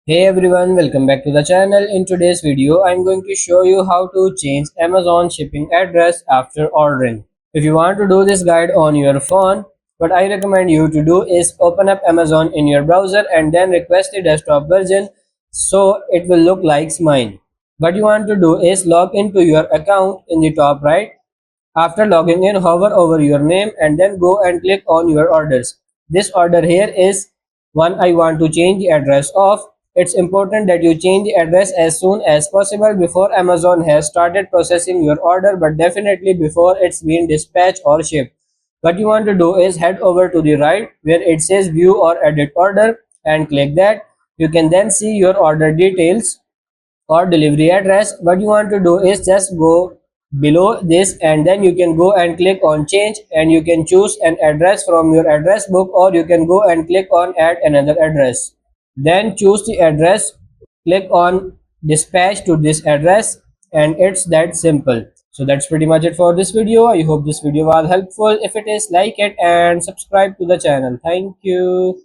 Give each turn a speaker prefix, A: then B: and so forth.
A: Hey everyone, welcome back to the channel. In today's video, I'm going to show you how to change Amazon shipping address after ordering. If you want to do this guide on your phone, what I recommend you to do is open up Amazon in your browser and then request the desktop version so it will look like mine. What you want to do is log into your account in the top right. After logging in, hover over your name and then go and click on your orders. This order here is one I want to change the address of. It's important that you change the address as soon as possible before Amazon has started processing your order, but definitely before it's been dispatched or shipped. What you want to do is head over to the right where it says view or edit order and click that. You can then see your order details or delivery address. What you want to do is just go below this and then you can go and click on change and you can choose an address from your address book, or you can go and click on add another address, then choose the address, click on dispatch to this address, and it's that simple. So that's pretty much it for this video. I hope this video was helpful. If it is, like it and subscribe to the channel. Thank you.